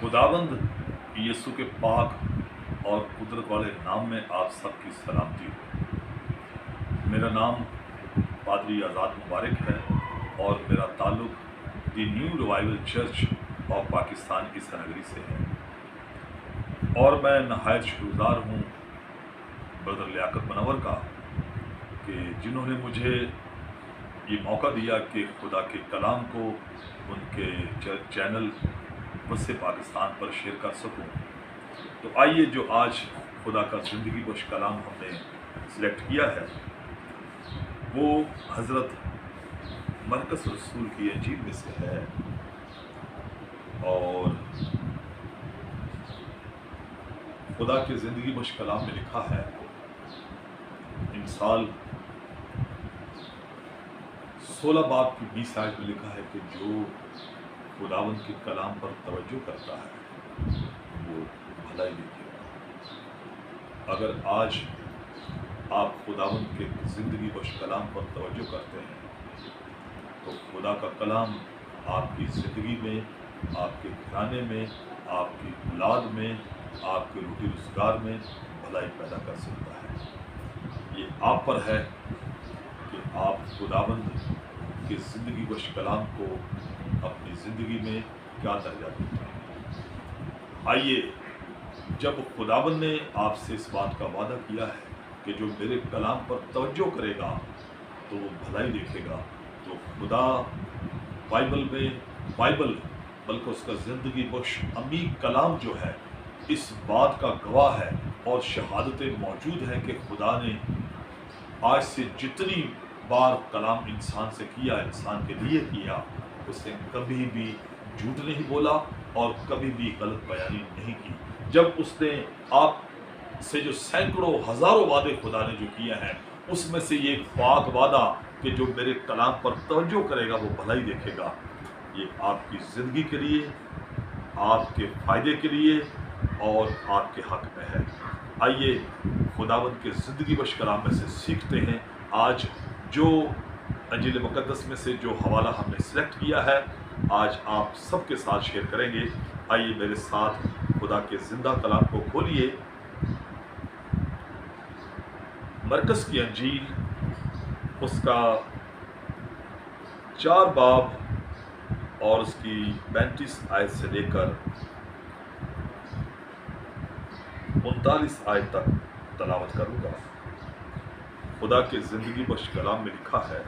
खुदावंद यीशु के पाक और कुदरत वाले नाम में आप सबकी सलामती हो। मेरा नाम पादरी आज़ाद मुबारक है और मेरा ताल्लुक दी new revival church of Pakistan की नगरी से है और मैं नहायत शुक्रगुज़ार हूँ ब्रदर लियाकत मनवर का कि जिन्होंने मुझे ये मौका दिया कि खुदा के कलाम को उनके चैनल बसे पाकिस्तान पर शेयर कर सकूं। तो आइए जो आज खुदा का ज़िंदगी बख्श कलाम हमने सिलेक्ट किया है वो हज़रत मरकस रसूल की इंजील में से है और खुदा के ज़िंदगी बख्श कलाम में लिखा है इमसाल 16 बाब की 20 आयत में लिखा है कि जो खुदावंद के कलाम पर तवज्जो करता है वो भलाई देखेगा। अगर आज आप खुदावंद के ज़िंदगी बख्श कलाम पर तवज्जो करते हैं तो खुदा का कलाम आपकी ज़िंदगी में, आपके घराने में, आपकी औलाद में, आपके रोटी रोज़गार में भलाई पैदा कर सकता है। ये आप पर है कि आप खुदावंद के ज़िंदगी बख्श कलाम को अपनी ज़िंदगी में क्या दर्जा देते हैं। आइए, जब खुदावंद ने आपसे इस बात का वादा किया है कि जो मेरे कलाम पर तवज्जो करेगा तो वो भलाई देखेगा, तो खुदा बाइबल बल्कि उसका ज़िंदगी बख्श अमी कलाम जो है इस बात का गवाह है और शहादतें मौजूद हैं कि खुदा ने आज से जितनी बार कलाम इंसान से किया, इंसान के लिए किया, उसने कभी भी झूठ नहीं बोला और कभी भी गलत बयानी नहीं की। जब उसने आप से जो सैकड़ों हज़ारों वादे खुदा ने जो किए हैं उसमें से ये पाक वादा कि जो मेरे कलाम पर तवज्जो करेगा वो भलाई देखेगा, ये आपकी ज़िंदगी के लिए, आपके फ़ायदे के लिए और आपके हक़ में है। आइए खुदावंद के ज़िंदगी बख्श कलाम में से सीखते हैं। आज जो इंजील मुक़द्दस में से जो हवाला हमने सेलेक्ट किया है आज आप सबके साथ शेयर करेंगे। आइए मेरे साथ खुदा के ज़िंदा कलाम को खोलिए। मरकस की इंजील उसका 4 बाब और उसकी 35 आयत से लेकर 39 आयत तक तलावत करूँगा। खुदा के ज़िंदगी बख्श कलाम में लिखा है,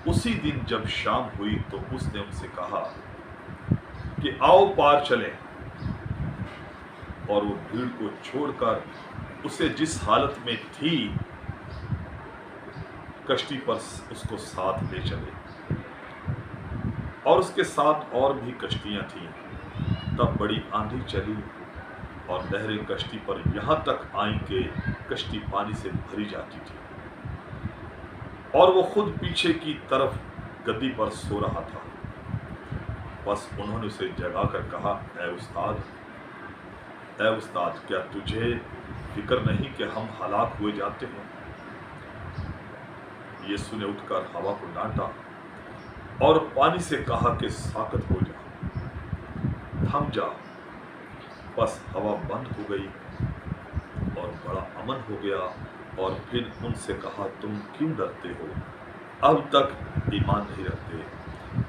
उसी दिन जब शाम हुई तो उसने उनसे कहा कि आओ पार चलें, और वो भीड़ को छोड़कर उसे जिस हालत में थी कश्ती पर उसको साथ ले चले और उसके साथ और भी कश्तियां थीं। तब बड़ी आंधी चली और लहरें कश्ती पर यहाँ तक आईं कि कश्ती पानी से भरी जाती थी और वो खुद पीछे की तरफ गद्दी पर सो रहा था। बस उन्होंने उसे जगाकर कहा, ऐ उस्ताद, क्या तुझे फिक्र नहीं कि हम हलाक हुए जाते हैं? यीशु ने उठकर हवा को डांटा और पानी से कहा कि साकत हो जा, थम जा। बस हवा बंद हो गई और बड़ा अमन हो गया। और फिर उनसे कहा, तुम क्यों डरते हो? अब तक ईमान नहीं रखते?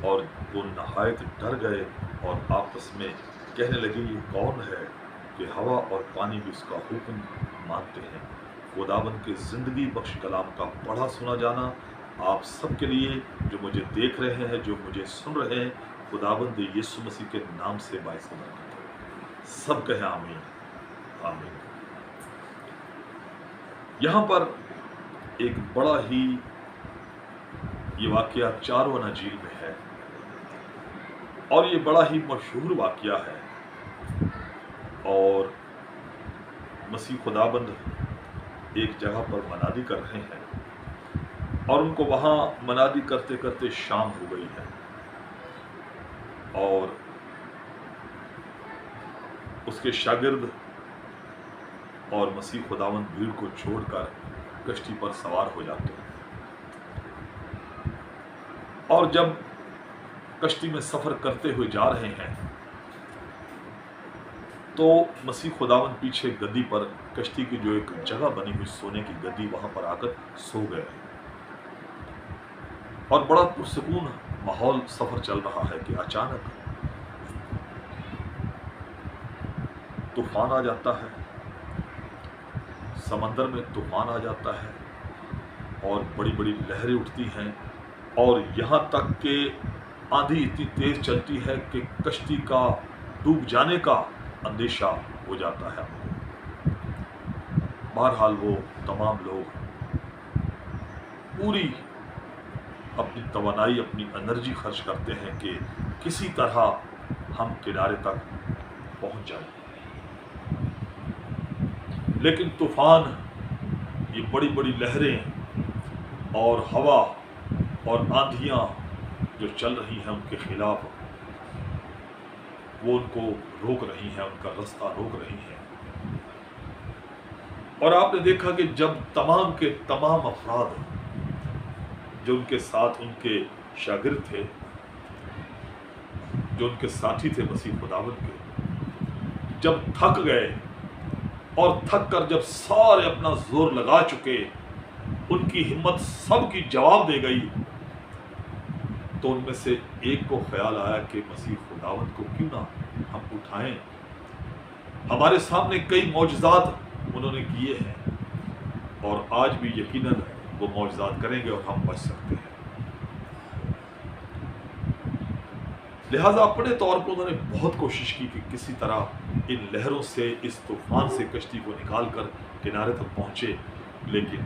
और वो नहायत डर गए और आपस में कहने लगे, ये कौन है कि हवा और पानी भी उसका हुक्म मानते हैं। खुदावंद के ज़िंदगी बख्श कलाम का पढ़ा सुना जाना आप सबके लिए, जो मुझे देख रहे हैं, जो मुझे सुन रहे हैं, खुदावंद यीशु मसीह के नाम से बाइस बरकत हो। सब कहें आमीन, आमीन। यहाँ पर एक बड़ा ही ये वाक़या चारों अंजील में है और ये बड़ा ही मशहूर वाक़या है और मसीह खुदाबंद एक जगह पर मनादी कर रहे हैं और उनको वहाँ मनादी करते करते शाम हो गई है और उसके शागिर्द और मसीह खुदावंद भीड़ को छोड़कर कश्ती पर सवार हो जाते हैं और जब कश्ती में सफ़र करते हुए जा रहे हैं تو मसीह खुदावंद पीछे गद्दी पर कश्ती की जो एक जगह बनी हुई सोने की गद्दी वहां पर आकर सो गए और बड़ा पुरसकून माहौल सफर चल रहा है कि अचानक तूफान आ जाता है, समंदर में तूफान आ जाता है और बड़ी बड़ी लहरें उठती हैं और यहाँ तक कि आंधी इतनी तेज चलती है कि कश्ती का डूब जाने का अंदेशा हो जाता है। बहरहाल वो तमाम लोग पूरी अपनी तवानाई, अपनी एनर्जी खर्च करते हैं कि किसी तरह हम किनारे तक पहुंच जाएं। लेकिन तूफान, ये बड़ी बड़ी लहरें और हवा और आंधियां जो चल रही हैं उनके खिलाफ, वो उनको रोक रही हैं, उनका रास्ता रोक रही हैं। और आपने देखा कि जब तमाम के तमाम अफराद जो उनके साथ उनके शागिर्द थे, जो उनके साथी थे मसीह खुदावंद के, जब थक गए और थक कर जब सारे अपना जोर लगा चुके, उनकी हिम्मत सबकी जवाब दे गई, तो उनमें से एक को ख्याल आया कि मसीह खुदावंद को क्यों ना हम उठाएं। हमारे सामने कई मौजज़ात उन्होंने किए हैं और आज भी यकीनन वो मौजज़ात करेंगे और हम बच सकते हैं। लिहाजा अपने तौर पर उन्होंने बहुत कोशिश की कि किसी तरह इन लहरों से, इस तूफान से कश्ती को निकाल कर किनारे तक पहुंचे, लेकिन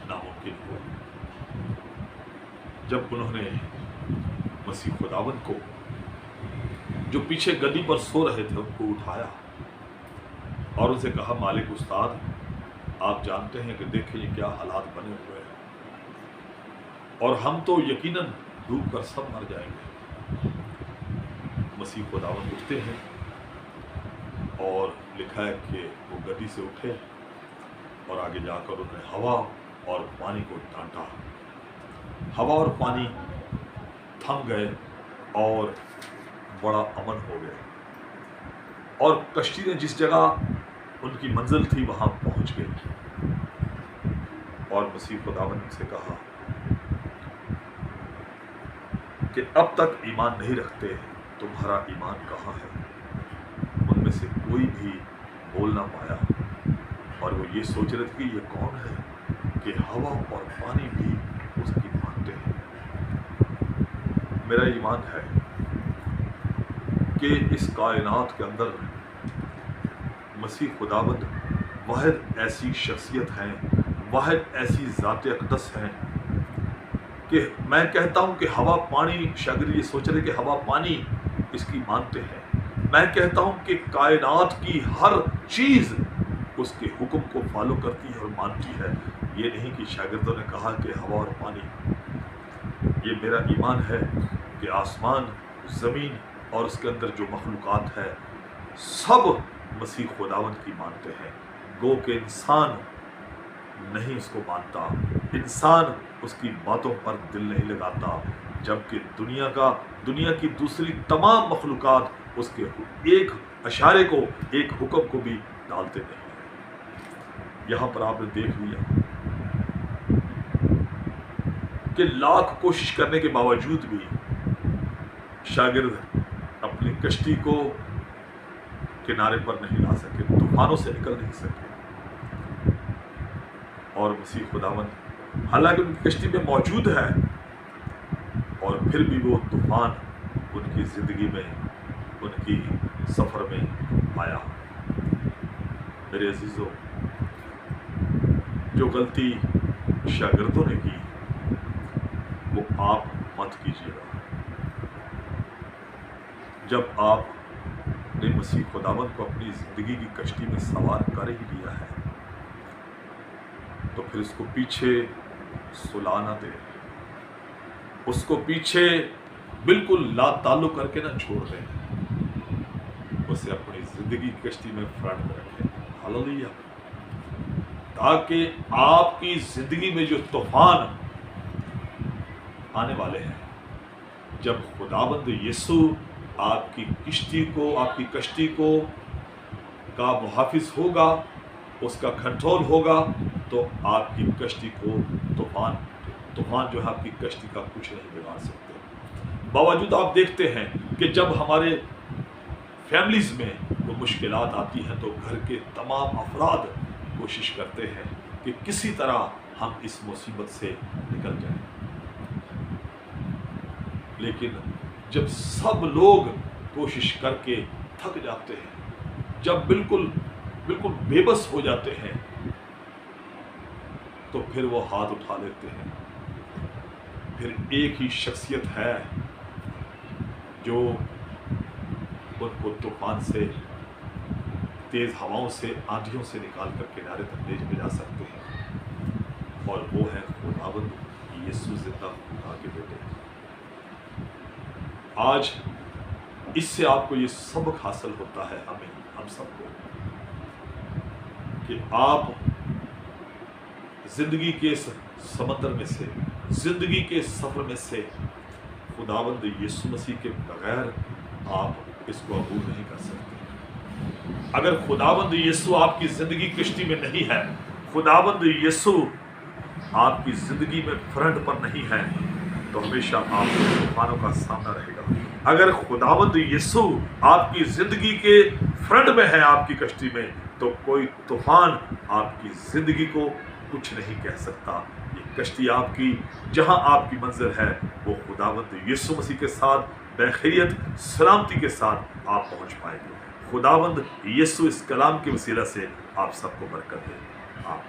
नामुमकिन हुआ। जब उन्होंने मसीह खुदावंद को, जो पीछे गद्दी पर सो रहे थे, उनको उठाया और उनसे कहा, मालिक उस्ताद, आप जानते हैं कि देखिए ये क्या हालात बने हुए हैं और हम तो यकीनन डूब कर सब मर जाएंगे। मसीह खुदावंद उठते हैं और लिखा है कि वो गद्दी से उठे और आगे जाकर उन्होंने हवा और पानी को डांटा। हवा और पानी थम गए और बड़ा अमन हो गया और कश्ती ने जिस जगह उनकी मंजिल थी वहां पहुंच गई। और मसीह खुदावंद से कहा कि अब तक ईमान नहीं रखते, तुम्हारा ईमान कहाँ है? उनमें से कोई भी बोल ना पाया और वो ये सोच रहे थे कि ये कौन है कि हवा और पानी भी उसकी मानते हैं। मेरा ईमान है कि इस कायनात के अंदर मसीह खुदावंद वाहिद ऐसी शख्सियत हैं, वाहिद ऐसी ज़ात अक़दस हैं कि मैं कहता हूँ कि हवा पानी, शागिर्द ये सोच रहे कि हवा पानी इसकी मानते हैं। मैं कहता हूँ कि कायनात की हर चीज़ उसके हुक्म को फॉलो करती है और मानती है। ये नहीं कि शागिर्दों ने कहा कि हवा और पानी। ये मेरा ईमान है कि आसमान, ज़मीन और उसके अंदर जो मखलूक़ात है, सब मसीह खुदावंद की मानते हैं। गो के इंसान नहीं उसको मानता, इंसान उसकी बातों पर दिल नहीं लगाता, जबकि दुनिया की दूसरी तमाम मखलूक़ात उसके एक इशारे को, एक हुक्म को भी डालते नहीं हैं। यहाँ पर आपने देख लिया कि लाख कोशिश करने के बावजूद भी शागिर्द अपनी कश्ती को किनारे पर नहीं ला सके, तूफानों से निकल नहीं सके। और मसीह खुदावंद हालांकि उनकी कश्ती में मौजूद है और फिर भी वो तूफान उनकी ज़िंदगी में, उनकी सफ़र में आया। मेरे अजीज़ों, जो गलती शागिर्दों ने की वो आप मत कीजिएगा। जब आपने मसीह खुदावंद को अपनी ज़िंदगी की कश्ती में सवार कर ही लिया है तो फिर उसको पीछे सुलाना दे, उसको पीछे बिल्कुल ला ताल्लुक करके ना छोड़ दें, उसे अपनी ज़िंदगी की कश्ती में फ्रंट में रखें। हालेलुया। ताकि आपकी ज़िंदगी में जो तूफान आने वाले हैं, जब खुदावंद यीशु आपकी कश्ती को का मुहाफिज होगा, उसका कंट्रोल होगा, तो आपकी कश्ती को तूफान जो है आपकी कश्ती का कुछ नहीं बिगाड़ सकते। बावजूद आप देखते हैं कि जब हमारे फैमिलीज़ में वो मुश्किलात आती हैं तो घर के तमाम अफराद कोशिश करते हैं कि किसी तरह हम इस मुसीबत से निकल जाएं। लेकिन जब सब लोग कोशिश करके थक जाते हैं, जब बिल्कुल बेबस हो जाते हैं, तो फिर वो हाथ उठा लेते हैं। फिर एक ही शख्सियत है जो उनको तूफान से, तेज हवाओं से, आंधियों से निकाल कर किनारे तक ले जा सकते हैं, और वो है खुदावंद यीशु जिंदा खुदा के बेटे। आज इससे आपको ये सबक हासिल होता है, हम सबको, कि आप जिंदगी के समंदर में से, जिंदगी के सफर में से खुदावंद यीशु मसीह के बगैर आप इसको अबूर नहीं कर सकते। अगर खुदावंद यीशु आपकी जिंदगी कश्ती में नहीं है, खुदावंद यीशु आपकी जिंदगी में फ्रंट पर नहीं है, तो हमेशा आपको तूफानों का सामना रहेगा। अगर खुदावंद यीशु आपकी जिंदगी के फ्रंट में है, आपकी कश्ती में, तो कोई तूफान आपकी जिंदगी को कुछ नहीं कह सकता। ये कश्ती आपकी, जहां आपकी मंजिल है, वो खुदावंद यीशु मसीह के साथ बखैरियत सलामती के साथ आप पहुंच पाएंगे। खुदावंद यीशु इस कलाम के वसीला से आप सबको बरकत दे। आप